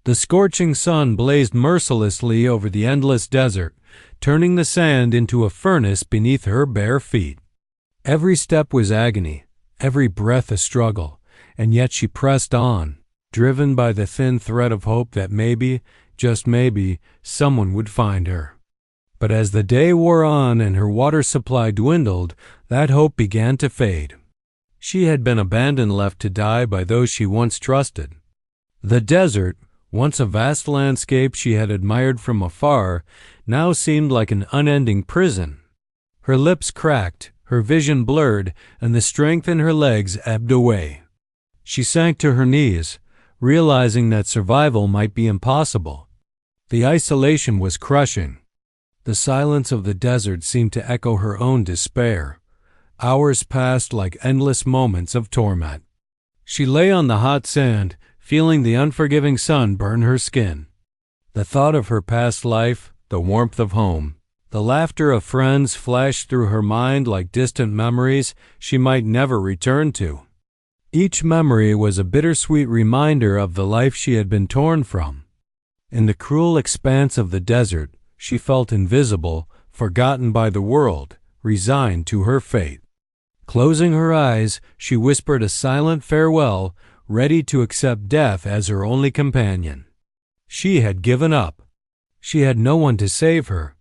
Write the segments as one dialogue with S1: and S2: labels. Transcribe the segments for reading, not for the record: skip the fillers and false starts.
S1: The scorching sun blazed mercilessly over the endless desert, turning the sand into a furnace beneath her bare feet. Every step was agony, every breath a struggle, and yet she pressed on, driven by the thin thread of hope that maybe, just maybe, someone would find her. But as the day wore on and her water supply dwindled, that hope began to fade. She had been abandoned, left to die by those she once trusted. The desert, once a vast landscape she had admired from afar, now seemed like an unending prison. Her lips cracked, her vision blurred, and the strength in her legs ebbed away. She sank to her knees, realizing that survival might be impossible. The isolation was crushing. The silence of the desert seemed to echo her own despair. Hours passed like endless moments of torment. She lay on the hot sand, feeling the unforgiving sun burn her skin. The thought of her past life, the warmth of home, the laughter of friends flashed through her mind like distant memories she might never return to. Each memory was a bittersweet reminder of the life she had been torn from. In the cruel expanse of the desert, she felt invisible, forgotten by the world, resigned to her fate. Closing her eyes, she whispered a silent farewell, ready to accept death as her only companion. She had given up. She had no one to save her.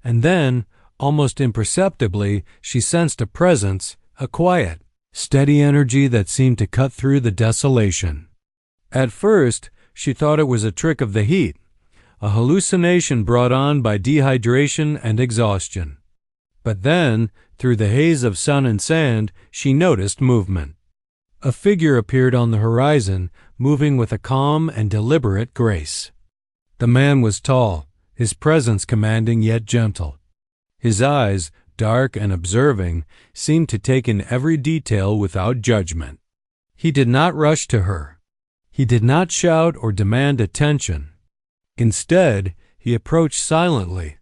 S1: And then, almost imperceptibly, she sensed a presence, a quiet, steady energy that seemed to cut through the desolation. At first, she thought it was a trick of the heat, a hallucination brought on by dehydration and exhaustion. But then, through the haze of sun and sand, she noticed movement. A figure appeared on the horizon, moving with a calm and deliberate grace. The man was tall, his presence commanding yet gentle. His eyes, dark and observing, seemed to take in every detail without judgment. He did not rush to her. He did not shout or demand attention. Instead, he approached silently,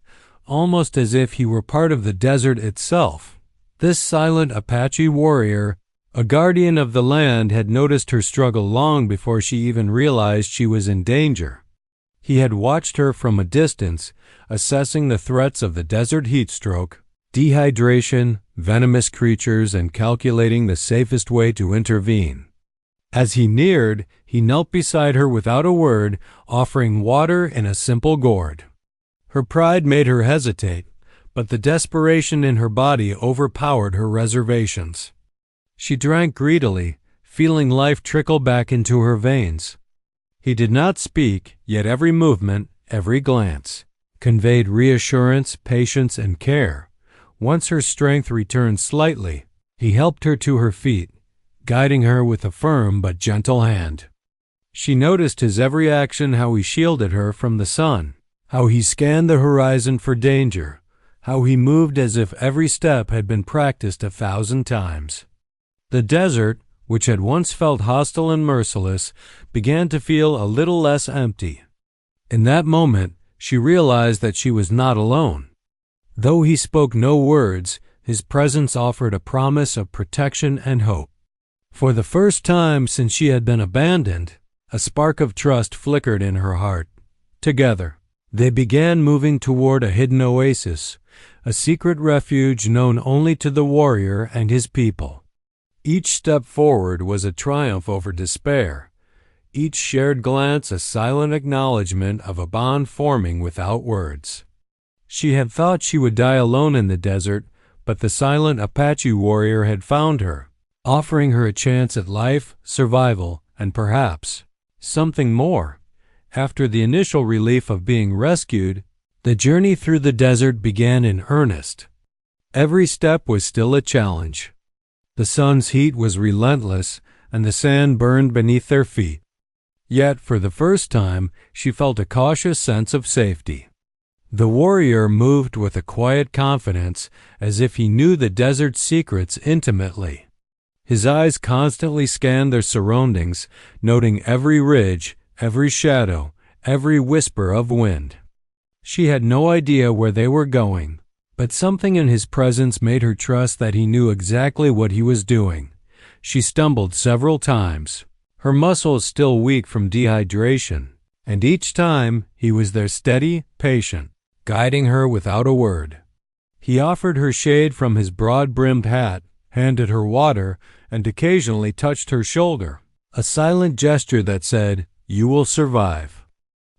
S1: almost as if he were part of the desert itself. This silent Apache warrior, a guardian of the land, had noticed her struggle long before she even realized she was in danger. He had watched her from a distance, assessing the threats of the desert heat stroke, dehydration, venomous creatures, and calculating the safest way to intervene. As he neared, he knelt beside her without a word, offering water in a simple gourd. Her pride made her hesitate, but the desperation in her body overpowered her reservations. She drank greedily, feeling life trickle back into her veins. He did not speak, yet every movement, every glance, conveyed reassurance, patience, and care. Once her strength returned slightly, he helped her to her feet, guiding her with a firm but gentle hand. She noticed his every action, how he shielded her from the sun, how he scanned the horizon for danger, how he moved as if every step had been practiced 1,000 times. The desert, which had once felt hostile and merciless, began to feel a little less empty. In that moment, she realized that she was not alone. Though he spoke no words, his presence offered a promise of protection and hope. For the first time since she had been abandoned, a spark of trust flickered in her heart. Together, they began moving toward a hidden oasis, a secret refuge known only to the warrior and his people. Each step forward was a triumph over despair, each shared glance a silent acknowledgement of a bond forming without words. She had thought she would die alone in the desert, but the silent Apache warrior had found her, offering her a chance at life, survival, and perhaps something more. After the initial relief of being rescued, the journey through the desert began in earnest. Every step was still a challenge. The sun's heat was relentless, and the sand burned beneath their feet. Yet, for the first time, she felt a cautious sense of safety. The warrior moved with a quiet confidence, as if he knew the desert's secrets intimately. His eyes constantly scanned their surroundings, noting every ridge, every shadow, every whisper of wind. She had no idea where they were going, but something in his presence made her trust that he knew exactly what he was doing. She stumbled several times, her muscles still weak from dehydration, And each time he was there steady, patient, guiding her without a word. He offered her shade from his broad-brimmed hat, handed her water, and occasionally touched her shoulder, a silent gesture that said, "You will survive."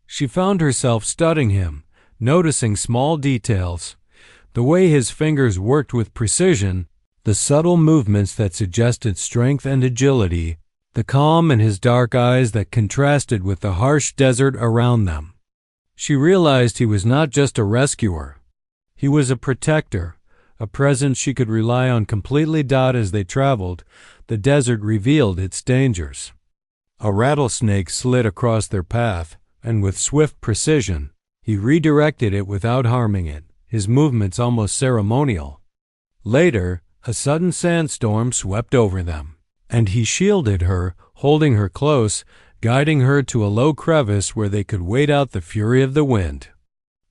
S1: She found herself studying him, noticing small details, the way his fingers worked with precision, the subtle movements that suggested strength and agility, the calm in his dark eyes that contrasted with the harsh desert around them. She realized he was not just a rescuer. He was a protector, a presence she could rely on completely. As they traveled, the desert revealed its dangers. A rattlesnake slid across their path, and with swift precision, he redirected it without harming it, his movements almost ceremonial. Later, a sudden sandstorm swept over them, and he shielded her, holding her close, guiding her to a low crevice where they could wait out the fury of the wind.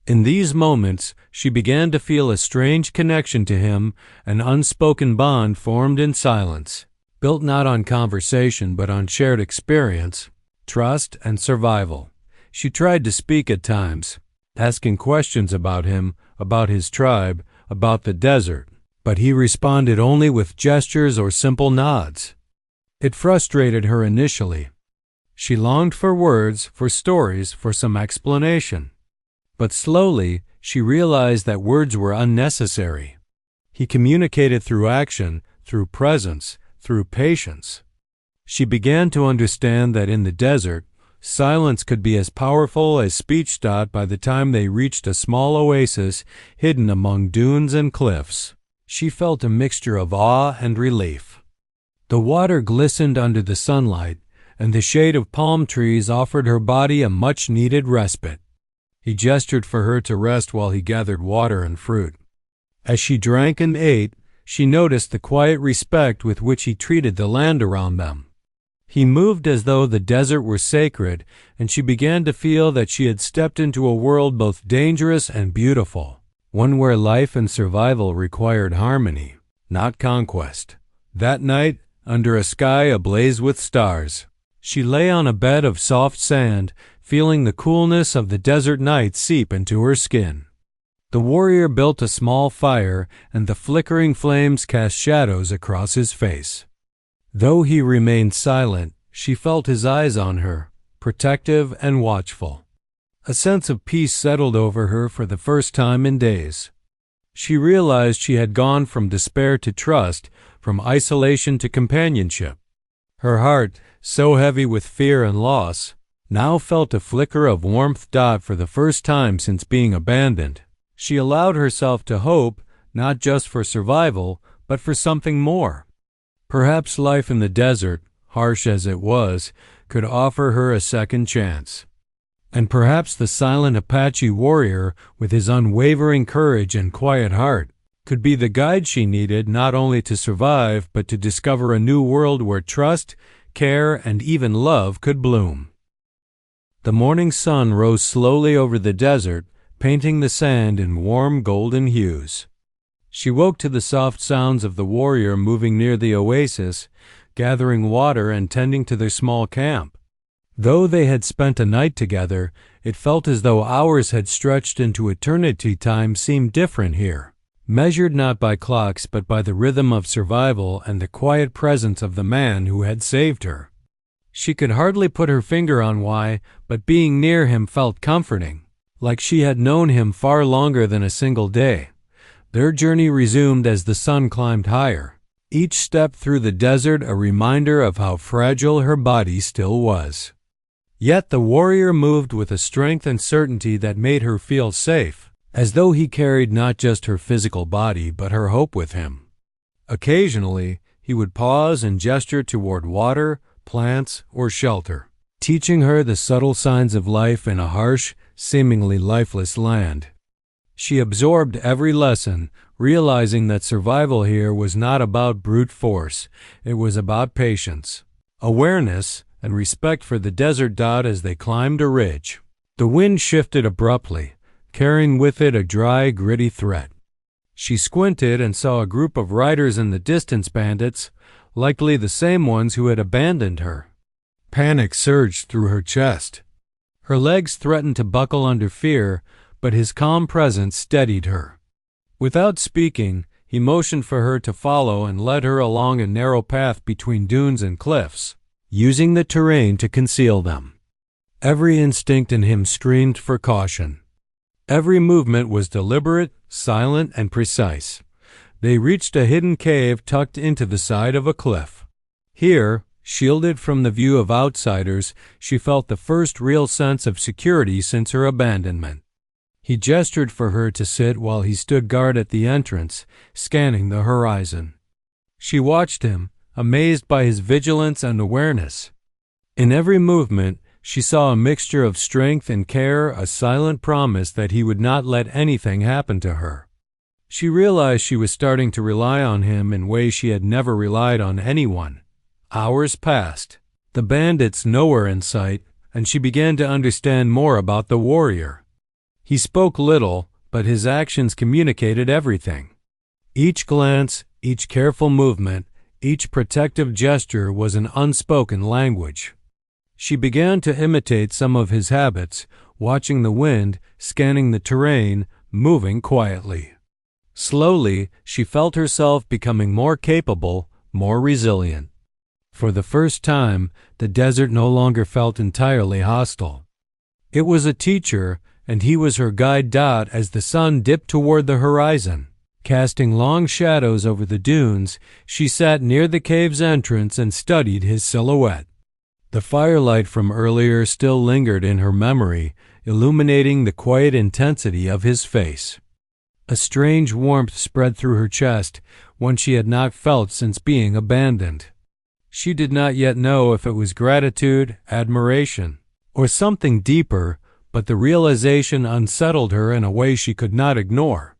S1: In these moments, she began to feel a strange connection to him, an unspoken bond formed in silence, built not on conversation but on shared experience, trust, and survival. She tried to speak at times, asking questions about him, about his tribe, about the desert, but he responded only with gestures or simple nods. It frustrated her initially. She longed for words, for stories, for some explanation. But slowly, she realized that words were unnecessary. He communicated through action, through presence, through patience. She began to understand that in the desert, silence could be as powerful as speech. By the time they reached a small oasis hidden among dunes and cliffs, she felt a mixture of awe and relief. The water glistened under the sunlight, and the shade of palm trees offered her body a much-needed respite. He gestured for her to rest while he gathered water and fruit. As she drank and ate, she noticed the quiet respect with which he treated the land around them. He moved as though the desert were sacred, and she began to feel that she had stepped into a world both dangerous and beautiful, one where life and survival required harmony, not conquest. That night, under a sky ablaze with stars, she lay on a bed of soft sand, feeling the coolness of the desert night seep into her skin. The warrior built a small fire, and the flickering flames cast shadows across his face. Though he remained silent, she felt his eyes on her, protective and watchful. A sense of peace settled over her for the first time in days. She realized she had gone from despair to trust, from isolation to companionship. Her heart, so heavy with fear and loss, now felt a flicker of warmth. For the first time since being abandoned, she allowed herself to hope, not just for survival, but for something more. Perhaps life in the desert, harsh as it was, could offer her a second chance. And perhaps the silent Apache warrior, with his unwavering courage and quiet heart, could be the guide she needed not only to survive but to discover a new world where trust, care, and even love could bloom. The morning sun rose slowly over the desert, painting the sand in warm golden hues. She woke to the soft sounds of the warrior moving near the oasis, gathering water and tending to their small camp. Though they had spent a night together, it felt as though hours had stretched into eternity. Time seemed different here, measured not by clocks but by the rhythm of survival and the quiet presence of the man who had saved her. She could hardly put her finger on why, but being near him felt comforting, like she had known him far longer than a single day. Their journey resumed as the sun climbed higher, each step through the desert a reminder of how fragile her body still was. Yet the warrior moved with a strength and certainty that made her feel safe, as though he carried not just her physical body but her hope with him. Occasionally, he would pause and gesture toward water, plants, or shelter, teaching her the subtle signs of life in a harsh, seemingly lifeless land. She absorbed every lesson, realizing that survival here was not about brute force, it was about patience, awareness, and respect for the desert. As they climbed a ridge, the wind shifted abruptly, carrying with it a dry, gritty threat. She squinted and saw a group of riders in the distance, bandits, likely the same ones who had abandoned her. Panic surged through her chest. Her legs threatened to buckle under fear, but his calm presence steadied her. Without speaking, he motioned for her to follow and led her along a narrow path between dunes and cliffs, using the terrain to conceal them. Every instinct in him screamed for caution. Every movement was deliberate, silent, and precise. They reached a hidden cave tucked into the side of a cliff. Here, shielded from the view of outsiders, she felt the first real sense of security since her abandonment. He gestured for her to sit while he stood guard at the entrance, scanning the horizon. She watched him, amazed by his vigilance and awareness. In every movement, she saw a mixture of strength and care, a silent promise that he would not let anything happen to her. She realized she was starting to rely on him in ways she had never relied on anyone. Hours passed, the bandits nowhere in sight, and she began to understand more about the warrior. He spoke little, but his actions communicated everything. Each glance, each careful movement, each protective gesture was an unspoken language. She began to imitate some of his habits, watching the wind, scanning the terrain, moving quietly. Slowly, she felt herself becoming more capable, more resilient. For the first time, the desert no longer felt entirely hostile. It was a teacher, and he was her guide. As the sun dipped toward the horizon, casting long shadows over the dunes, she sat near the cave's entrance and studied his silhouette. The firelight from earlier still lingered in her memory, illuminating the quiet intensity of his face. A strange warmth spread through her chest, one she had not felt since being abandoned. She did not yet know if it was gratitude, admiration, or something deeper, but the realization unsettled her in a way she could not ignore.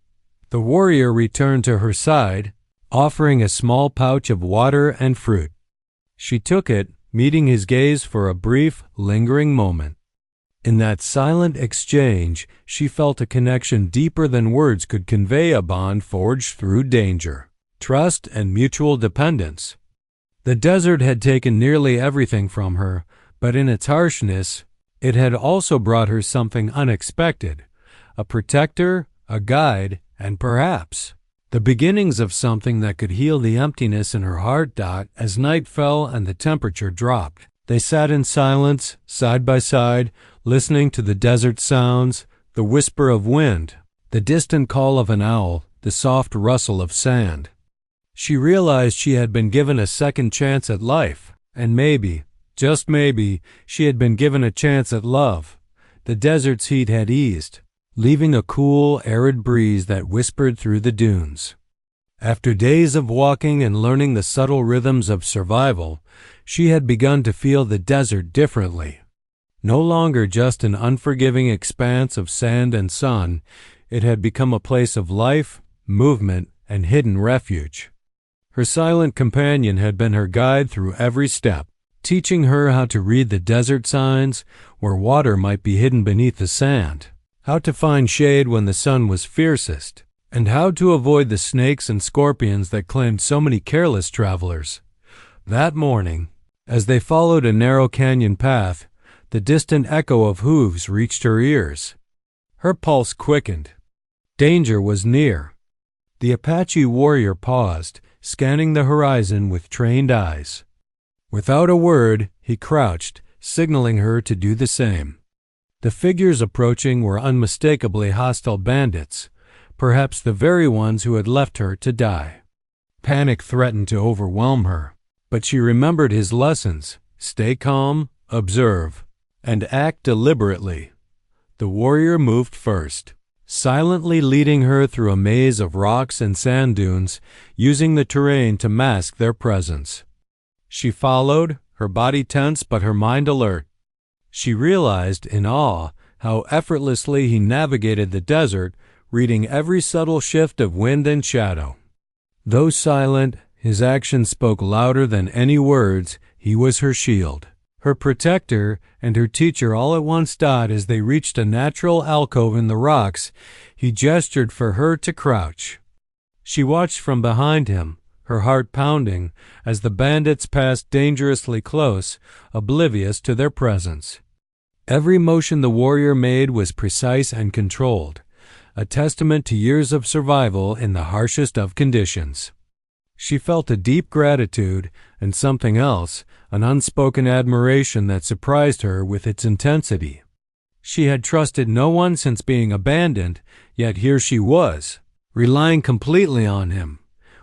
S1: The warrior returned to her side, offering a small pouch of water and fruit. She took it, meeting his gaze for a brief, lingering moment. In that silent exchange, she felt a connection deeper than words could convey, a bond forged through danger, trust, and mutual dependence. The desert had taken nearly everything from her, but in its harshness, it had also brought her something unexpected, a protector, a guide, and perhaps the beginnings of something that could heal the emptiness in her heart. As night fell and the temperature dropped, they sat in silence, side by side, listening to the desert sounds, the whisper of wind, the distant call of an owl, the soft rustle of sand. She realized she had been given a second chance at life, and maybe, just maybe, she had been given a chance at love. The desert's heat had eased, leaving a cool, arid breeze that whispered through the dunes. After days of walking and learning the subtle rhythms of survival, she had begun to feel the desert differently. No longer just an unforgiving expanse of sand and sun, it had become a place of life, movement, and hidden refuge. Her silent companion had been her guide through every step, teaching her how to read the desert signs, where water might be hidden beneath the sand, how to find shade when the sun was fiercest, and how to avoid the snakes and scorpions that claimed so many careless travelers. That morning, as they followed a narrow canyon path, the distant echo of hooves reached her ears. Her pulse quickened. Danger was near. The Apache warrior paused, scanning the horizon with trained eyes. Without a word, he crouched, signaling her to do the same. The figures approaching were unmistakably hostile bandits, perhaps the very ones who had left her to die. Panic threatened to overwhelm her, but she remembered his lessons: stay calm, observe, and act deliberately. The warrior moved first, silently leading her through a maze of rocks and sand dunes, using the terrain to mask their presence. She followed, her body tense but her mind alert. She realized, in awe, how effortlessly he navigated the desert, reading every subtle shift of wind and shadow. Though silent, his actions spoke louder than any words. He was her shield, her protector, and her teacher all at once. As they reached a natural alcove in the rocks, he gestured for her to crouch. She watched from behind him, her heart pounding, as the bandits passed dangerously close, oblivious to their presence. Every motion the warrior made was precise and controlled, a testament to years of survival in the harshest of conditions. She felt a deep gratitude and something else, an unspoken admiration that surprised her with its intensity. She had trusted no one since being abandoned, yet here she was, relying completely on him.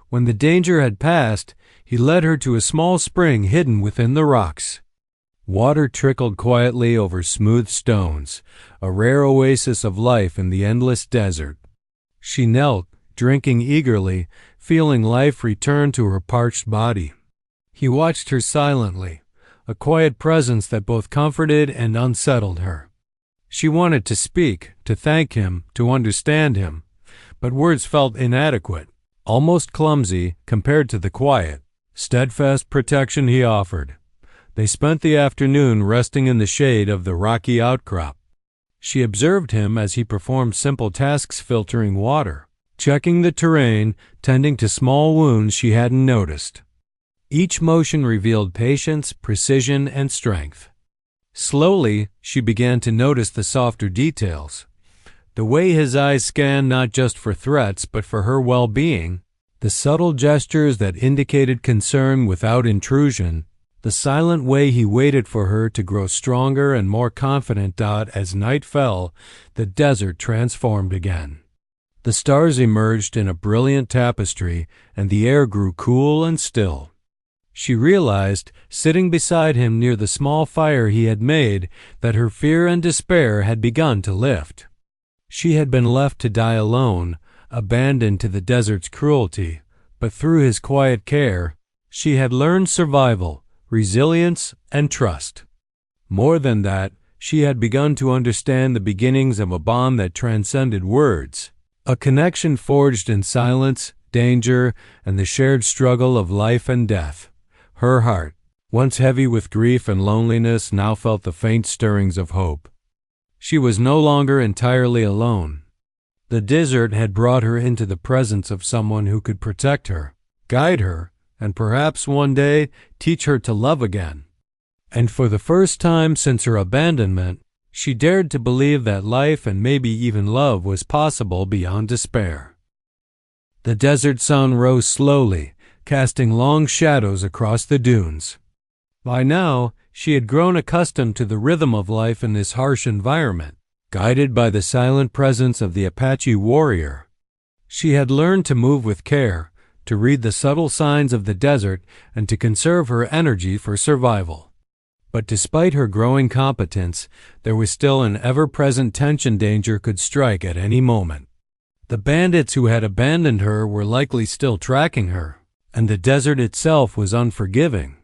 S1: When the danger had passed, he led her to a small spring hidden within the rocks. Water trickled quietly over smooth stones, a rare oasis of life in the endless desert. She knelt, drinking eagerly, feeling life return to her parched body. He watched her silently, a quiet presence that both comforted and unsettled her. She wanted to speak, to thank him, to understand him, but words felt inadequate, almost clumsy compared to the quiet, steadfast protection he offered. They spent the afternoon resting in the shade of the rocky outcrop. She observed him as he performed simple tasks, filtering water, checking the terrain, tending to small wounds she hadn't noticed. Each motion revealed patience, precision, and strength. Slowly, she began to notice the softer details. The way his eyes scanned not just for threats but for her well-being, the subtle gestures that indicated concern without intrusion, the silent way he waited for her to grow stronger and more confident. As night fell, the desert transformed again. The stars emerged in a brilliant tapestry, and the air grew cool and still. She realized, sitting beside him near the small fire he had made, that her fear and despair had begun to lift. She had been left to die alone, abandoned to the desert's cruelty, but through his quiet care, she had learned survival, resilience, and trust. More than that, she had begun to understand the beginnings of a bond that transcended words, a connection forged in silence, danger, and the shared struggle of life and death. Her heart, once heavy with grief and loneliness, now felt the faint stirrings of hope. She was no longer entirely alone. The desert had brought her into the presence of someone who could protect her, guide her, and perhaps one day teach her to love again. And for the first time since her abandonment, she dared to believe that life and maybe even love was possible beyond despair. The desert sun rose slowly, casting long shadows across the dunes. By now, she had grown accustomed to the rhythm of life in this harsh environment, guided by the silent presence of the Apache warrior. She had learned to move with care, to read the subtle signs of the desert, and to conserve her energy for survival. But despite her growing competence, there was still an ever-present tension. Danger could strike at any moment. The bandits who had abandoned her were likely still tracking her, and the desert itself was unforgiving.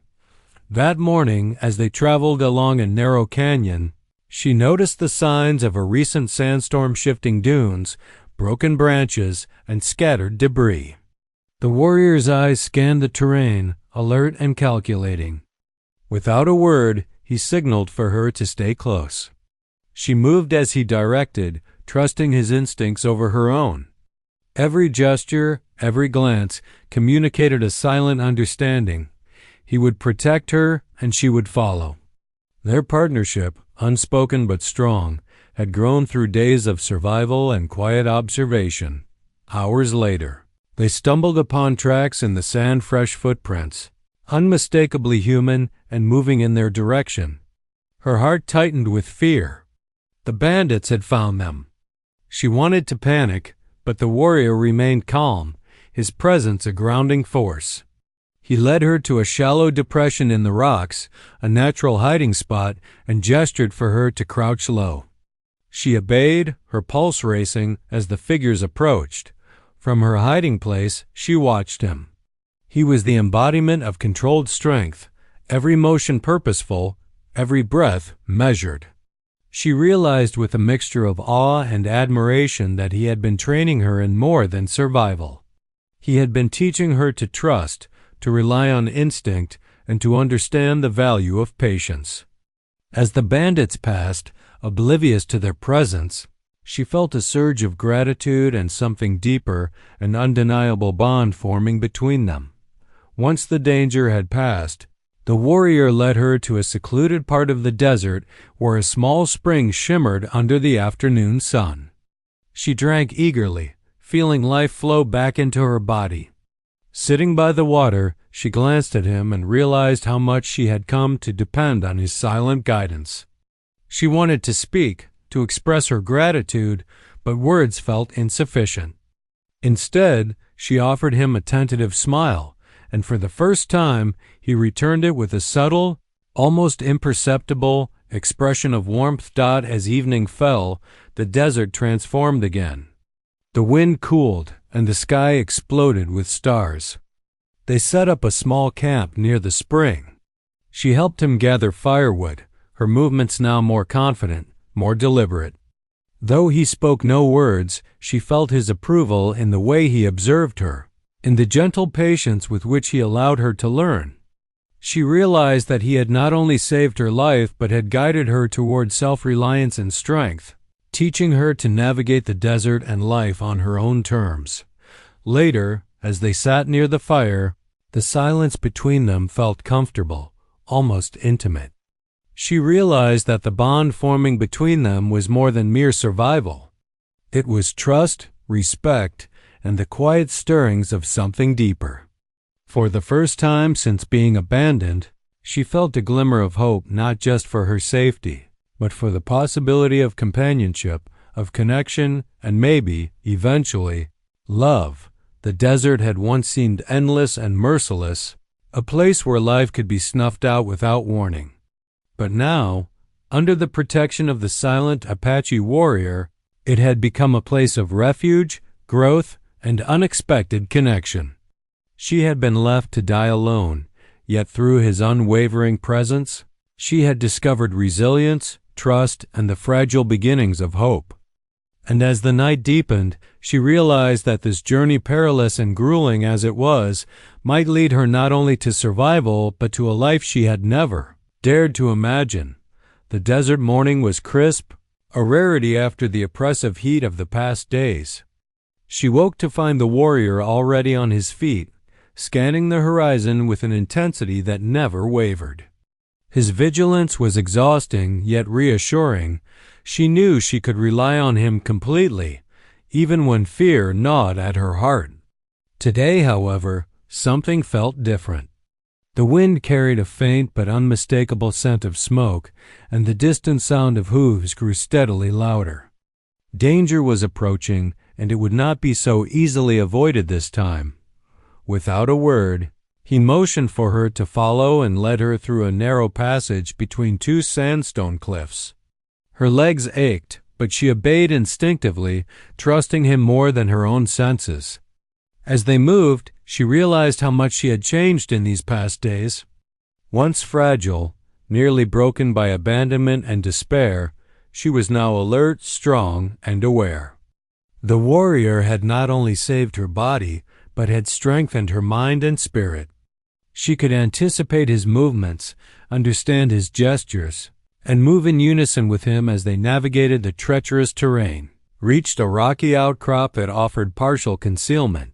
S1: That morning, as they traveled along a narrow canyon, she noticed the signs of a recent sandstorm, shifting dunes, broken branches, and scattered debris. The warrior's eyes scanned the terrain, alert and calculating. Without a word, he signaled for her to stay close. She moved as he directed, trusting his instincts over her own. Every gesture, every glance communicated a silent understanding. He would protect her, and she would follow. Their partnership, unspoken but strong, had grown through days of survival and quiet observation. Hours later, they stumbled upon tracks in the sand, fresh footprints, unmistakably human and moving in their direction. Her heart tightened with fear. The bandits had found them. She wanted to panic, but the warrior remained calm, his presence a grounding force. He led her to a shallow depression in the rocks, a natural hiding spot, and gestured for her to crouch low. She obeyed, her pulse racing as the figures approached. From her hiding place, she watched him. He was the embodiment of controlled strength, every motion purposeful, every breath measured. She realized with a mixture of awe and admiration that he had been training her in more than survival. He had been teaching her to trust, to rely on instinct, and to understand the value of patience. As the bandits passed, oblivious to their presence, she felt a surge of gratitude and something deeper, an undeniable bond forming between them. Once the danger had passed, The warrior led her to a secluded part of the desert where a small spring shimmered under the afternoon sun. She drank eagerly, feeling life flow back into her body. Sitting by the water, she glanced at him and realized how much she had come to depend on his silent guidance. She wanted to speak, to express her gratitude, but words felt insufficient. Instead, she offered him a tentative smile, and for the first time he returned it with a subtle, almost imperceptible expression of warmth. As evening fell, the desert transformed again. The wind cooled, and the sky exploded with stars. They set up a small camp near the spring. She helped him gather firewood, her movements now more confident, more deliberate. Though he spoke no words, she felt his approval in the way he observed her, in the gentle patience with which he allowed her to learn. She realized that he had not only saved her life but had guided her toward self-reliance and strength, teaching her to navigate the desert and life on her own terms. Later, as they sat near the fire, the silence between them felt comfortable, almost intimate. She realized that the bond forming between them was more than mere survival. It was trust, respect, and the quiet stirrings of something deeper. For the first time since being abandoned, she felt a glimmer of hope not just for her safety, but for the possibility of companionship, of connection, and maybe, eventually, love. The desert had once seemed endless and merciless, a place where life could be snuffed out without warning. But now, under the protection of the silent Apache warrior, it had become a place of refuge, growth, and unexpected connection. She had been left to die alone, yet through his unwavering presence, she had discovered resilience, trust, and the fragile beginnings of hope. And as the night deepened, she realized that this journey, perilous and grueling as it was, might lead her not only to survival but to a life she had never dared to imagine. The desert morning was crisp, a rarity after the oppressive heat of the past days. She woke to find the warrior already on his feet, scanning the horizon with an intensity that never wavered. His vigilance was exhausting yet reassuring. She knew she could rely on him completely, even when fear gnawed at her heart. Today, however, something felt different. The wind carried a faint but unmistakable scent of smoke, and the distant sound of hooves grew steadily louder. Danger was approaching, and it would not be so easily avoided this time. Without a word, he motioned for her to follow and led her through a narrow passage between two sandstone cliffs. Her legs ached, but she obeyed instinctively, trusting him more than her own senses. As they moved, she realized how much she had changed in these past days. Once fragile, nearly broken by abandonment and despair, she was now alert, strong, and aware. The warrior had not only saved her body, but had strengthened her mind and spirit. She could anticipate his movements, understand his gestures, and move in unison with him as they navigated the treacherous terrain, reached a rocky outcrop that offered partial concealment.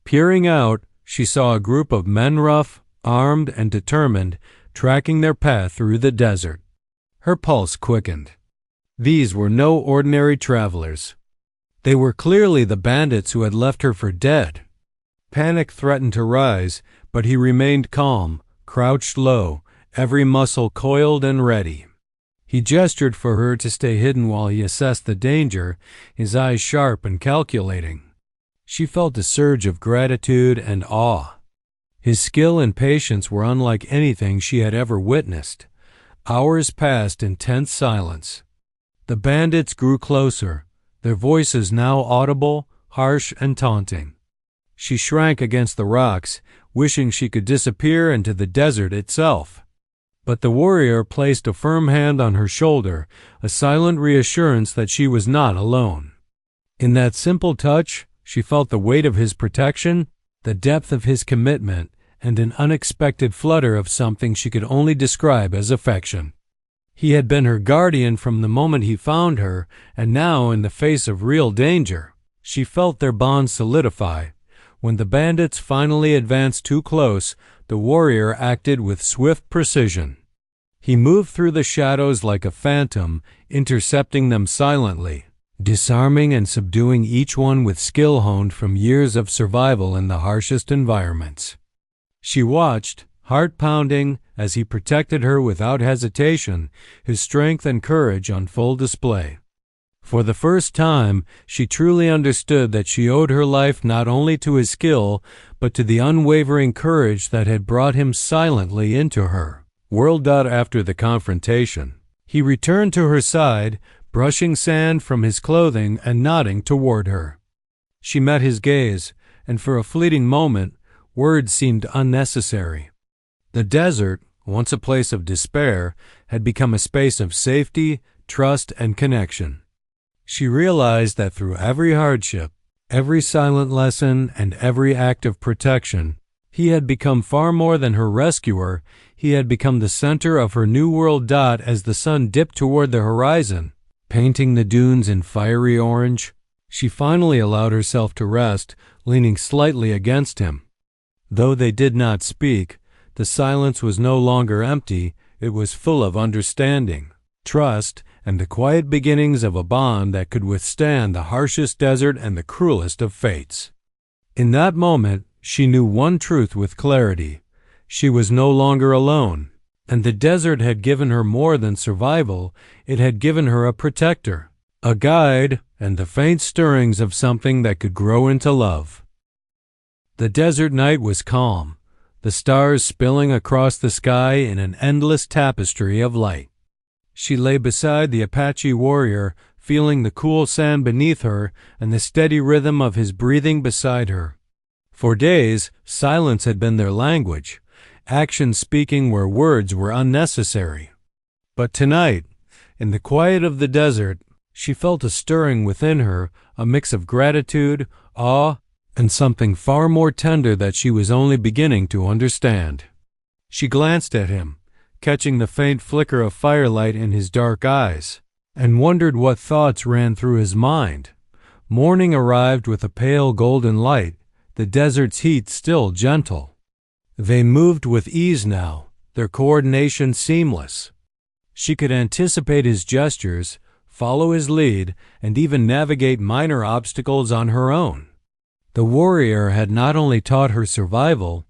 S1: Peering out, she saw a group of men, rough, armed, and determined, tracking their path through the desert. Her pulse quickened. These were no ordinary travelers. They were clearly the bandits who had left her for dead. Panic threatened to rise, but he remained calm, crouched low, every muscle coiled and ready. He gestured for her to stay hidden while he assessed the danger, his eyes sharp and calculating. She felt a surge of gratitude and awe. His skill and patience were unlike anything she had ever witnessed. Hours passed in tense silence. The bandits grew closer, their voices now audible, harsh, and taunting. She shrank against the rocks, wishing she could disappear into the desert itself. But the warrior placed a firm hand on her shoulder, a silent reassurance that she was not alone. In that simple touch, she felt the weight of his protection, the depth of his commitment, and an unexpected flutter of something she could only describe as affection. He had been her guardian from the moment he found her, and now, in the face of real danger, she felt their bond solidify. When the bandits finally advanced too close, the warrior acted with swift precision. He moved through the shadows like a phantom, intercepting them silently, disarming and subduing each one with skill honed from years of survival in the harshest environments. She watched, heart pounding, as he protected her without hesitation, his strength and courage on full display. For the first time, she truly understood that she owed her life not only to his skill, but to the unwavering courage that had brought him silently into her world. After the confrontation, he returned to her side, brushing sand from his clothing and nodding toward her. She met his gaze, and for a fleeting moment, words seemed unnecessary. The desert, once a place of despair, had become a space of safety, trust, and connection. She realized that through every hardship, every silent lesson, and every act of protection, he had become far more than her rescuer. He had become the center of her new world. As the sun dipped toward the horizon, painting the dunes in fiery orange, she finally allowed herself to rest, leaning slightly against him. Though they did not speak, the silence was no longer empty. It was full of understanding, trust, and the quiet beginnings of a bond that could withstand the harshest desert and the cruelest of fates. In that moment, she knew one truth with clarity. She was no longer alone, and the desert had given her more than survival. It had given her a protector, a guide, and the faint stirrings of something that could grow into love. The desert night was calm, the stars spilling across the sky in an endless tapestry of light. She lay beside the Apache warrior, feeling the cool sand beneath her and the steady rhythm of his breathing beside her. For days, silence had been their language, actions speaking where words were unnecessary. But tonight, in the quiet of the desert, she felt a stirring within her, a mix of gratitude, awe, and something far more tender that she was only beginning to understand. She glanced at him, catching the faint flicker of firelight in his dark eyes, and wondered what thoughts ran through his mind. Morning arrived with a pale golden light, the desert's heat still gentle. They moved with ease now, their coordination seamless. She could anticipate his gestures, follow his lead, and even navigate minor obstacles on her own. The warrior had not only taught her survival,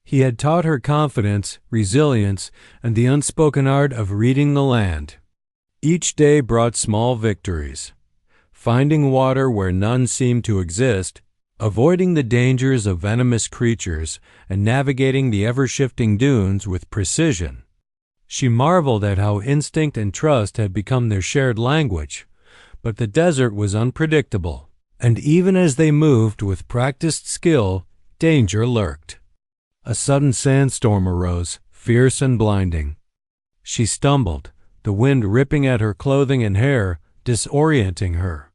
S1: he had taught her confidence, resilience, and the unspoken art of reading the land. Each day brought small victories, finding water where none seemed to exist, avoiding the dangers of venomous creatures, and navigating the ever-shifting dunes with precision. She marveled at how instinct and trust had become their shared language, but the desert was unpredictable, and even as they moved with practiced skill, danger lurked. A sudden sandstorm arose, fierce and blinding. She stumbled, the wind ripping at her clothing and hair, disorienting her.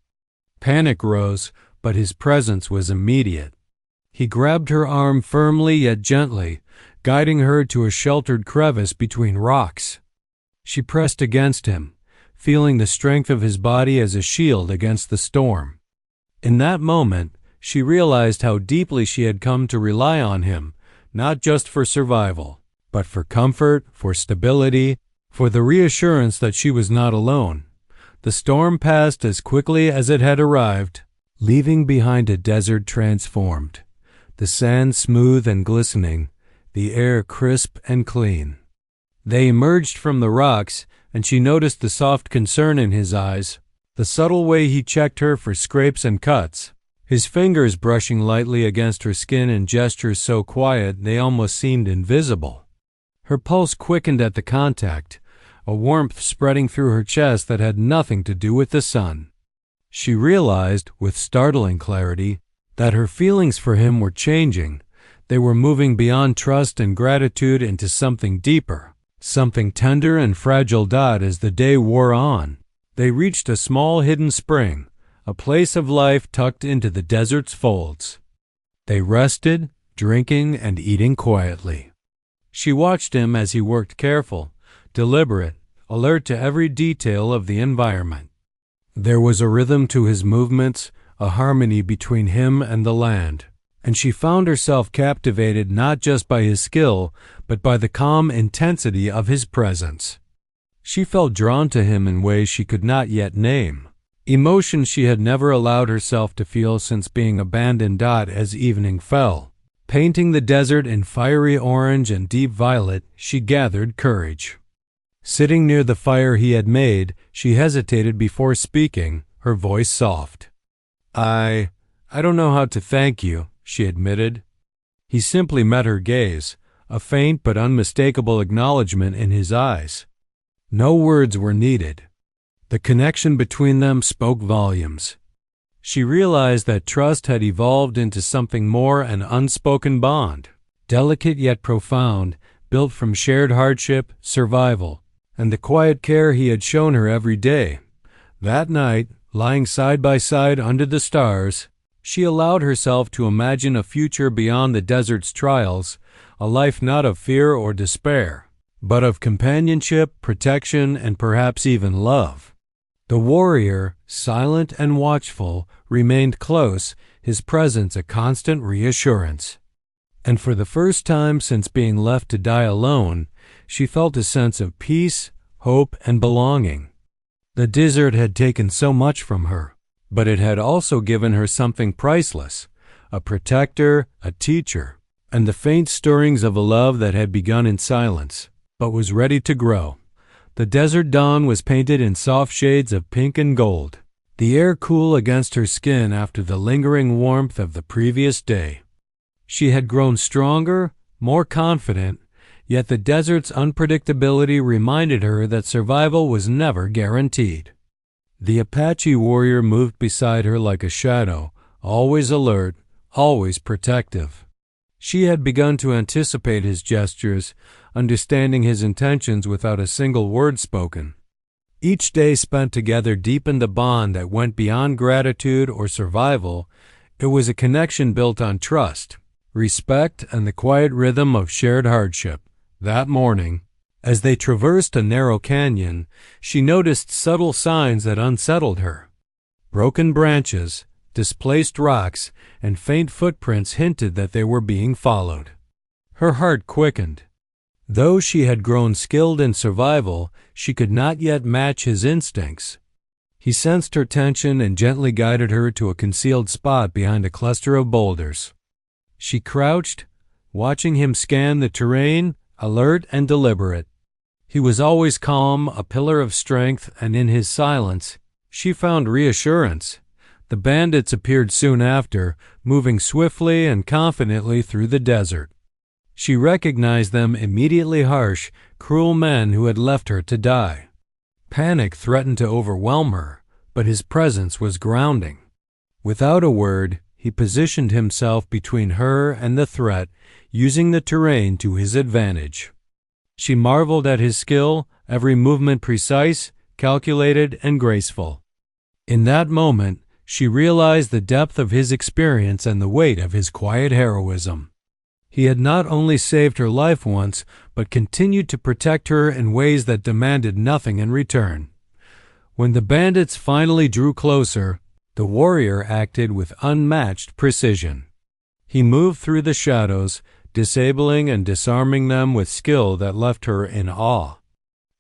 S1: Panic rose, but his presence was immediate. He grabbed her arm firmly yet gently, guiding her to a sheltered crevice between rocks. She pressed against him, feeling the strength of his body as a shield against the storm. In that moment, she realized how deeply she had come to rely on him, not just for survival, but for comfort, for stability, for the reassurance that she was not alone. The storm passed as quickly as it had arrived, leaving behind a desert transformed, the sand smooth and glistening, the air crisp and clean. They emerged from the rocks, and she noticed the soft concern in his eyes, the subtle way he checked her for scrapes and cuts, his fingers brushing lightly against her skin in gestures so quiet they almost seemed invisible. Her pulse quickened at the contact, a warmth spreading through her chest that had nothing to do with the sun. She realized, with startling clarity, that her feelings for him were changing. They were moving beyond trust and gratitude into something deeper, something tender and fragile. As the day wore on, they reached a small hidden spring, a place of life tucked into the desert's folds. They rested, drinking and eating quietly. She watched him as he worked, careful, deliberate, alert to every detail of the environment. There was a rhythm to his movements, a harmony between him and the land. and she found herself captivated not just by his skill, but by the calm intensity of his presence. She felt drawn to him in ways she could not yet name, emotions she had never allowed herself to feel since being abandoned. As evening fell, painting the desert in fiery orange and deep violet, she gathered courage. Sitting near the fire he had made, she hesitated before speaking, her voice soft. I don't know how to thank you," she admitted. He simply met her gaze, a faint but unmistakable acknowledgment in his eyes. No words were needed. The connection between them spoke volumes. She realized that trust had evolved into something more, an unspoken bond, delicate yet profound, built from shared hardship, survival, and the quiet care he had shown her every day. That night, lying side by side under the stars, she allowed herself to imagine a future beyond the desert's trials, a life not of fear or despair, but of companionship, protection, and perhaps even love. The warrior, silent and watchful, remained close, his presence a constant reassurance. And for the first time since being left to die alone, she felt a sense of peace, hope, and belonging. The desert had taken so much from her, but it had also given her something priceless, a protector, a teacher, and the faint stirrings of a love that had begun in silence, but was ready to grow. The desert dawn was painted in soft shades of pink and gold, the air cool against her skin after the lingering warmth of the previous day. She had grown stronger, more confident, yet the desert's unpredictability reminded her that survival was never guaranteed. The Apache warrior moved beside her like a shadow, always alert, always protective. She had begun to anticipate his gestures, understanding his intentions without a single word spoken. Each day spent together deepened a bond that went beyond gratitude or survival. It was a connection built on trust, respect, and the quiet rhythm of shared hardship. That morning, as they traversed a narrow canyon, she noticed subtle signs that unsettled her. Broken branches, displaced rocks, and faint footprints hinted that they were being followed. Her heart quickened. Though she had grown skilled in survival, she could not yet match his instincts. He sensed her tension and gently guided her to a concealed spot behind a cluster of boulders. She crouched, watching him scan the terrain, alert and deliberate. He was always calm, a pillar of strength, and in his silence, she found reassurance. The bandits appeared soon after, moving swiftly and confidently through the desert. She recognized them immediately, harsh, cruel men who had left her to die. Panic threatened to overwhelm her, but his presence was grounding. Without a word, he positioned himself between her and the threat, using the terrain to his advantage. She marveled at his skill, every movement precise, calculated, and graceful. In that moment, she realized the depth of his experience and the weight of his quiet heroism. He had not only saved her life once, but continued to protect her in ways that demanded nothing in return. When the bandits finally drew closer, the warrior acted with unmatched precision. He moved through the shadows, disabling and disarming them with skill that left her in awe.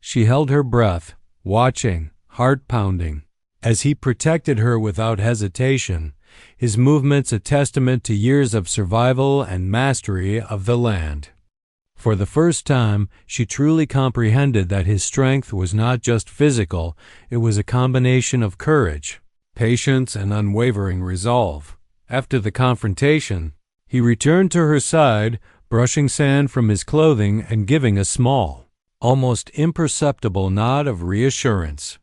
S1: She held her breath, watching, heart pounding, as he protected her without hesitation, his movements a testament to years of survival and mastery of the land. For the first time, she truly comprehended that his strength was not just physical, it was a combination of courage, patience, and unwavering resolve. After the confrontation, he returned to her side, brushing sand from his clothing and giving a small, almost imperceptible nod of reassurance.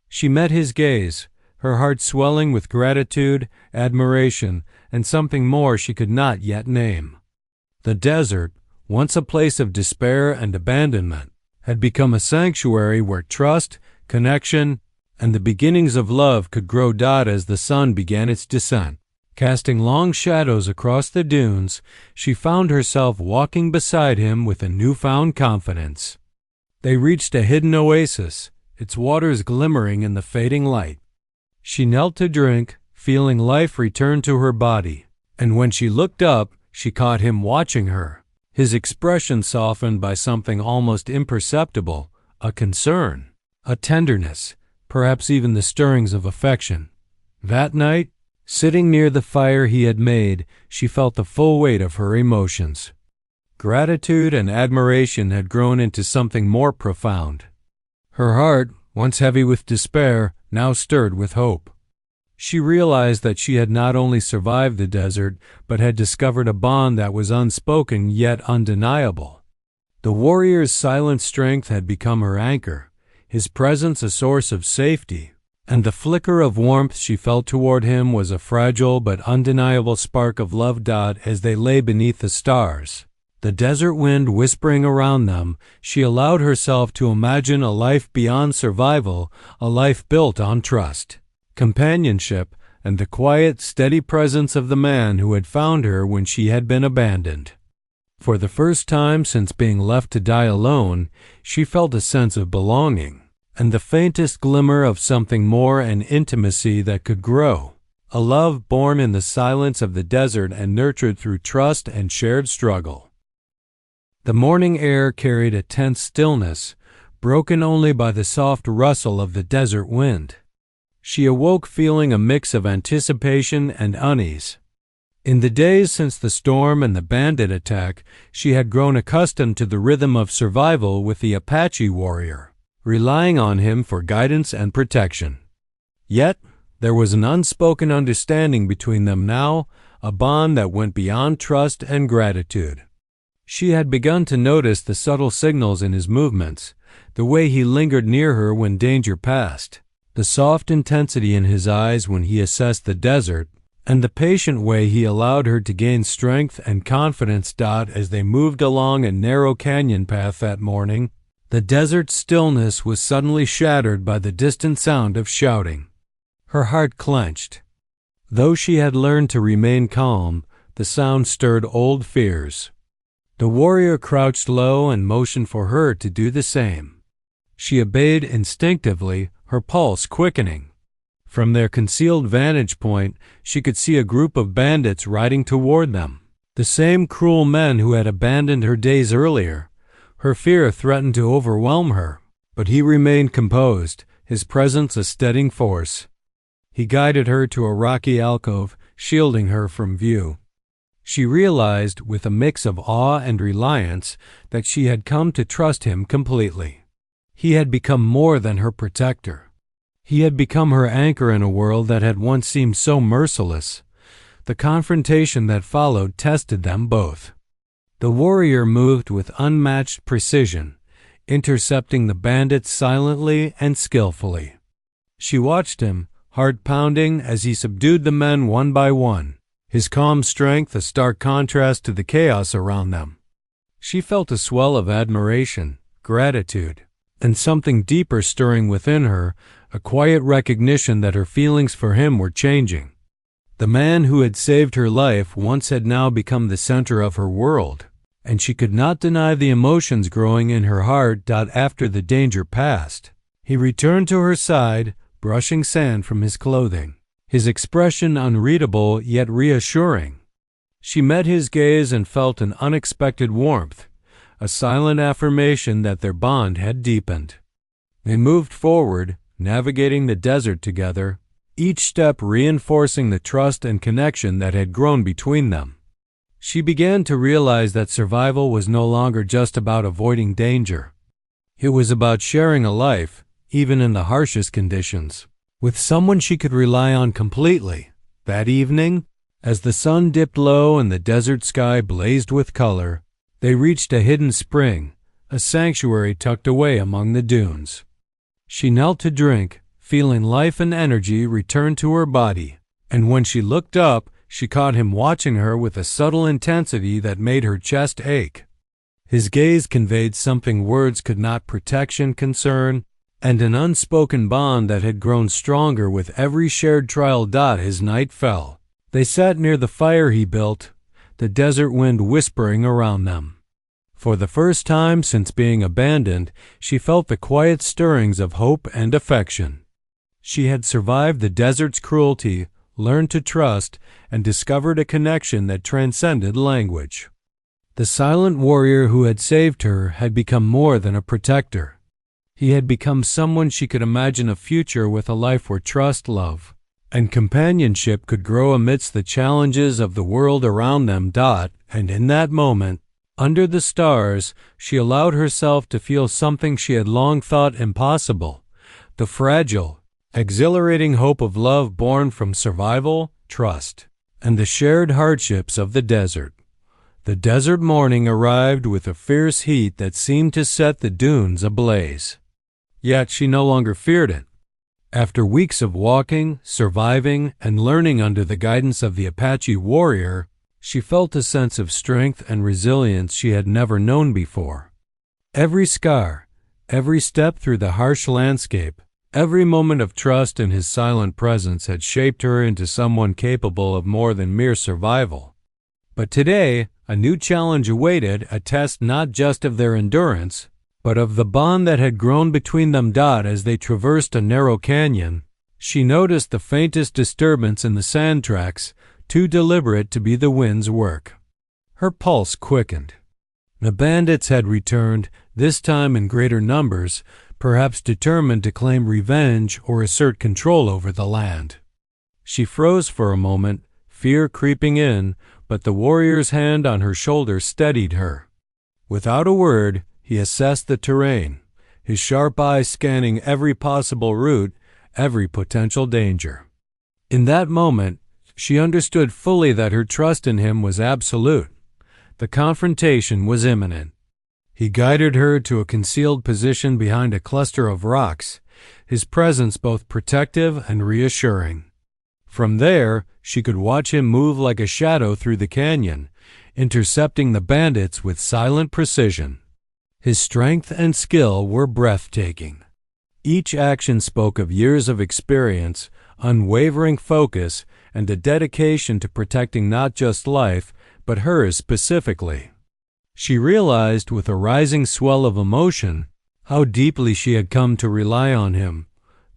S1: She met his gaze, her heart swelling with gratitude, admiration, and something more she could not yet name. The desert, once a place of despair and abandonment, had become a sanctuary where trust, connection, and the beginnings of love could grow. As the sun began its descent, casting long shadows across the dunes, she found herself walking beside him with a newfound confidence. They reached a hidden oasis, its waters glimmering in the fading light. She knelt to drink, feeling life return to her body. And when she looked up, she caught him watching her, his expression softened by something almost imperceptible, a concern, a tenderness, perhaps even the stirrings of affection. That night, sitting near the fire he had made, she felt the full weight of her emotions. Gratitude and admiration had grown into something more profound. Her heart, once heavy with despair, now stirred with hope. She realized that she had not only survived the desert, but had discovered a bond that was unspoken yet undeniable. The warrior's silent strength had become her anchor, his presence a source of safety, and the flicker of warmth she felt toward him was a fragile but undeniable spark of love. As they lay beneath the stars, the desert wind whispering around them, she allowed herself to imagine a life beyond survival, a life built on trust, companionship, and the quiet, steady presence of the man who had found her when she had been abandoned. For the first time since being left to die alone, she felt a sense of belonging, and the faintest glimmer of something more, an intimacy that could grow, a love born in the silence of the desert and nurtured through trust and shared struggle. The morning air carried a tense stillness, broken only by the soft rustle of the desert wind. She awoke feeling a mix of anticipation and unease. In the days since the storm and the bandit attack, she had grown accustomed to the rhythm of survival with the Apache warrior, relying on him for guidance and protection. Yet, there was an unspoken understanding between them now, a bond that went beyond trust and gratitude. She had begun to notice the subtle signals in his movements, the way he lingered near her when danger passed, the soft intensity in his eyes when he assessed the desert, and the patient way he allowed her to gain strength and confidence. As they moved along a narrow canyon path that morning, the desert's stillness was suddenly shattered by the distant sound of shouting. Her heart clenched. Though she had learned to remain calm, the sound stirred old fears. The warrior crouched low and motioned for her to do the same. She obeyed instinctively, her pulse quickening. From their concealed vantage point, she could see a group of bandits riding toward them, the same cruel men who had abandoned her days earlier. Her fear threatened to overwhelm her, but he remained composed, his presence a steadying force. He guided her to a rocky alcove, shielding her from view. She realized, with a mix of awe and reliance, that she had come to trust him completely. He had become more than her protector. He had become her anchor in a world that had once seemed so merciless. The confrontation that followed tested them both. The warrior moved with unmatched precision, intercepting the bandits silently and skillfully. She watched him, heart pounding, as he subdued the men one by one, his calm strength a stark contrast to the chaos around them. She felt a swell of admiration, gratitude, and something deeper stirring within her, a quiet recognition that her feelings for him were changing. The man who had saved her life once had now become the center of her world, and she could not deny the emotions growing in her heart. After the danger passed, he returned to her side, brushing sand from his clothing, his expression unreadable yet reassuring. She met his gaze and felt an unexpected warmth, a silent affirmation that their bond had deepened. They moved forward, navigating the desert together, each step reinforcing the trust and connection that had grown between them. She began to realize that survival was no longer just about avoiding danger. It was about sharing a life, even in the harshest conditions, with someone she could rely on completely. That evening, as the sun dipped low and the desert sky blazed with color, they reached a hidden spring, a sanctuary tucked away among the dunes. She knelt to drink, feeling life and energy return to her body, and when she looked up, she caught him watching her with a subtle intensity that made her chest ache. His gaze conveyed something words could not: protection, concern, and an unspoken bond that had grown stronger with every shared trial. As night fell, they sat near the fire he built, the desert wind whispering around them. For the first time since being abandoned, she felt the quiet stirrings of hope and affection. She had survived the desert's cruelty, learned to trust, and discovered a connection that transcended language. The silent warrior who had saved her had become more than a protector. He had become someone she could imagine a future with, a life where trust, love, and companionship could grow amidst the challenges of the world around them. And in that moment, under the stars, she allowed herself to feel something she had long thought impossible: the fragile, exhilarating hope of love born from survival, trust, and the shared hardships of the desert. The desert morning arrived with a fierce heat that seemed to set the dunes ablaze. Yet she no longer feared it. After weeks of walking, surviving, and learning under the guidance of the Apache warrior, she felt a sense of strength and resilience she had never known before. Every scar, every step through the harsh landscape, every moment of trust in his silent presence had shaped her into someone capable of more than mere survival. But today, a new challenge awaited, a test not just of their endurance, but of the bond that had grown between them. As they traversed a narrow canyon, she noticed the faintest disturbance in the sand tracks, too deliberate to be the wind's work. Her pulse quickened. The bandits had returned, this time in greater numbers, perhaps determined to claim revenge or assert control over the land. She froze for a moment, fear creeping in, but the warrior's hand on her shoulder steadied her. Without a word, he assessed the terrain, his sharp eyes scanning every possible route, every potential danger. In that moment, she understood fully that her trust in him was absolute. The confrontation was imminent. He guided her to a concealed position behind a cluster of rocks, his presence both protective and reassuring. From there, she could watch him move like a shadow through the canyon, intercepting the bandits with silent precision. His strength and skill were breathtaking. Each action spoke of years of experience, unwavering focus, and a dedication to protecting not just life, but hers specifically. She realized with a rising swell of emotion how deeply she had come to rely on him,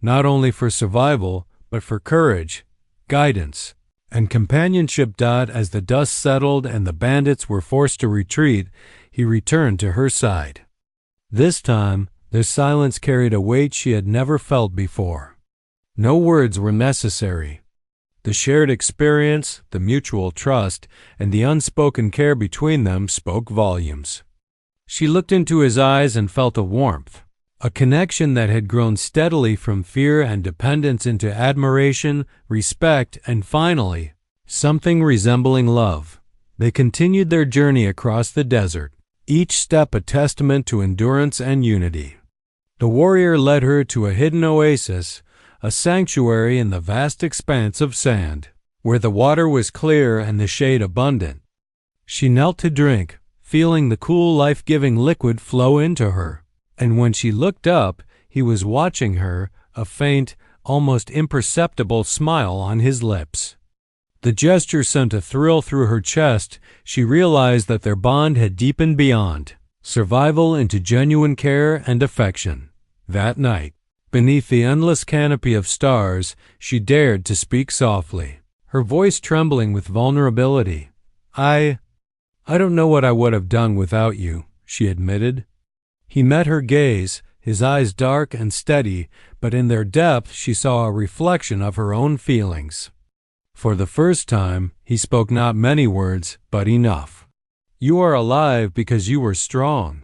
S1: not only for survival, but for courage, guidance, and companionship. As the dust settled and the bandits were forced to retreat, he returned to her side. This time, their silence carried a weight she had never felt before. No words were necessary. The shared experience, the mutual trust, and the unspoken care between them spoke volumes. She looked into his eyes and felt a warmth, a connection that had grown steadily from fear and dependence into admiration, respect, and finally, something resembling love. They continued their journey across the desert, each step a testament to endurance and unity. The warrior led her to a hidden oasis, a sanctuary in the vast expanse of sand, where the water was clear and the shade abundant. She knelt to drink, feeling the cool, life-giving liquid flow into her, and when she looked up, he was watching her, a faint, almost imperceptible smile on his lips. The gesture sent a thrill through her chest. She realized that their bond had deepened beyond survival into genuine care and affection. That night, beneath the endless canopy of stars, she dared to speak softly, her voice trembling with vulnerability. I don't know what I would have done without you," she admitted. He met her gaze, his eyes dark and steady, but in their depth she saw a reflection of her own feelings. For the first time, he spoke not many words, but enough. "You are alive because you were strong.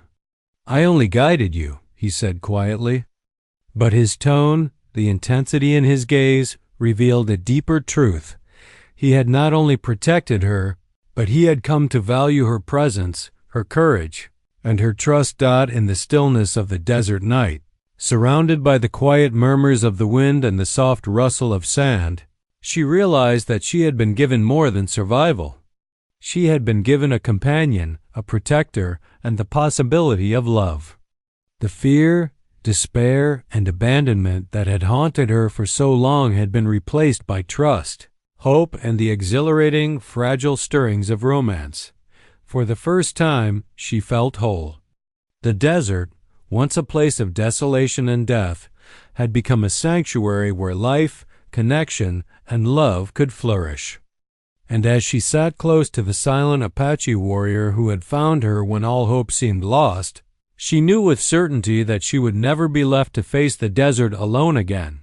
S1: I only guided you," he said quietly. But his tone, the intensity in his gaze, revealed a deeper truth. He had not only protected her, but he had come to value her presence, her courage, and her trust. In the stillness of the desert night, surrounded by the quiet murmurs of the wind and the soft rustle of sand, she realized that she had been given more than survival. She had been given a companion, a protector, and the possibility of love. The fear, despair, and abandonment that had haunted her for so long had been replaced by trust, hope, and the exhilarating, fragile stirrings of romance. For the first time, she felt whole. The desert, once a place of desolation and death, had become a sanctuary where life, connection, and love could flourish. And as she sat close to the silent Apache warrior who had found her when all hope seemed lost, she knew with certainty that she would never be left to face the desert alone again.